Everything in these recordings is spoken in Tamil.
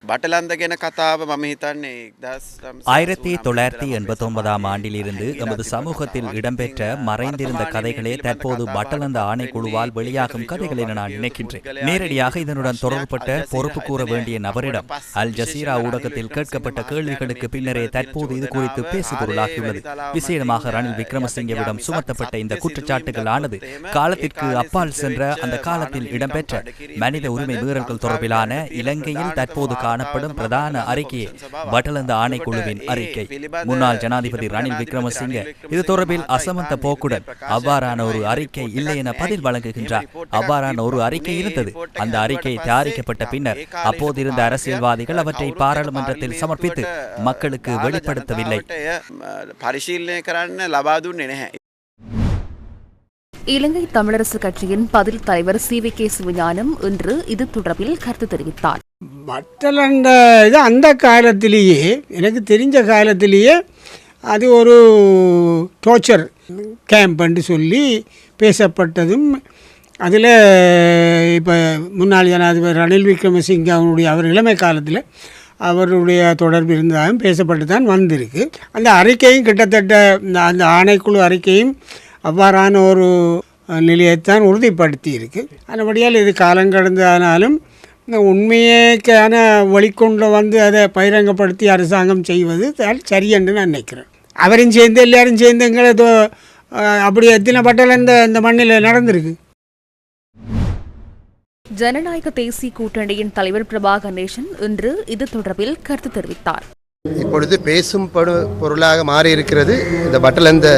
1989 ஆண்டிலிருந்து எமது சமூகத்தில் இடம்பெற்ற மறைந்திருந்த கதைகளே தற்போது பட்டலந்த ஆணைக்குழுவால் வெளியாகும் கதைகள் என நான் நினைக்கின்றேன். நேரடியாக இதனுடன் தொடர்பட்ட பொறுப்பு கூற வேண்டிய நபரிடம் அல் ஜசீரா ஊடகத்தில் கேட்கப்பட்ட கேள்விகளுக்கு பின்னரே தற்போது இது குறித்து பேசுபொருளாகியுள்ளது. விசேடமாக ரணில் விக்ரமசிங்கவிடம் சுமத்தப்பட்ட இந்த குற்றச்சாட்டுகள் ஆனது காலத்திற்கு அப்பால் சென்ற அந்த காலத்தில் இடம்பெற்ற மனித உரிமை மீறல்கள் தொடர்பிலான இலங்கையில் தற்போது காணப்படும் பிரதான அறிக்கையை பட்டலந்த ஆணைக்குழுவின் அறிக்கை. முன்னாள் ஜனாதிபதி ரணில் விக்ரமசிங்க இது தொடர்பில் அசமந்த போக்குடன் அவ்வாறான ஒரு அறிக்கை இல்லை என பதில் வழங்குகின்றார். அவ்வாறான ஒரு அறிக்கை இருந்தது. அந்த அறிக்கை தயாரிக்கப்பட்ட பின்னர் அப்போதிருந்த அரசியல்வாதிகள் அவற்றை பாராளுமன்றத்தில் சமர்ப்பித்து மக்களுக்கு வெளிப்படுத்தவில்லை. இலங்கை தமிழரசு கட்சியின் பதில் தலைவர் CVK சிவஞானம் இன்று இது தொடர்பில் கருத்து தெரிவித்தார். பட்டலண்ட இது அந்த காலத்திலேயே எனக்கு தெரிஞ்ச காலத்திலேயே அது ஒரு டோர்ச்சர் கேம்ப் என்று சொல்லி பேசப்பட்டதும் அதில் இப்போ முன்னாள் ஜனாதிபதி ரணில் விக்ரமசிங்க அவர் இளமை காலத்தில் அவருடைய தொடர்பு இருந்ததாகவும் பேசப்பட்டு தான் வந்திருக்கு. அந்த அறிக்கையும் கிட்டத்தட்ட அந்த ஆணைக்குழு அறிக்கையும் அவ்வாறான ஒரு நிலையைத்தான் உறுதிப்படுத்தி இருக்கு. அதுபடியால் இது காலங்கடந்தானாலும் உண்மையேக்கான வழிகொண்டு வந்து அதை பகிரங்கப்படுத்தி அரசாங்கம் செய்வது சரி என்று நான் நினைக்கிறேன். அவரும் சேர்ந்து எல்லாரும் சேர்ந்து எங்களை அப்படி எத்தனை பட்டல் இந்த மண்ணில் நடந்திருக்கு. ஜனநாயக தேசிய கூட்டணியின் தலைவர் பிரபா கணேசன் இன்று இது தொடர்பில் கருத்து தெரிவித்தார். இப்பொழுது பேசும் பொருளாக மாறி இருக்கிறது இந்த பட்டலந்த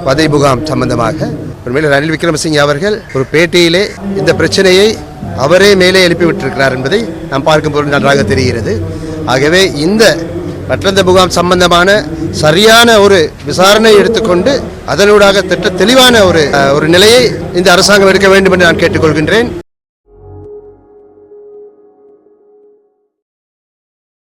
பதவி முகாம் சம்பந்தமாக. உண்மையில் ரணில் விக்ரமசிங்கே அவர்கள் ஒரு பேட்டியிலே இந்த பிரச்சனையை அவரே மேலே எழுப்பிவிட்டிருக்கிறார் என்பதை நாம் பார்க்கும் பொழுது நன்றாக தெரிகிறது. ஆகவே இந்த பட்டலந்த முகாம் சம்பந்தமான சரியான ஒரு விசாரணை எடுத்துக்கொண்டு அதனூடாக தெளிவான ஒரு நிலையை இந்த அரசாங்கம் எடுக்க வேண்டும் என்று நான் கேட்டுக்கொள்கின்றேன்.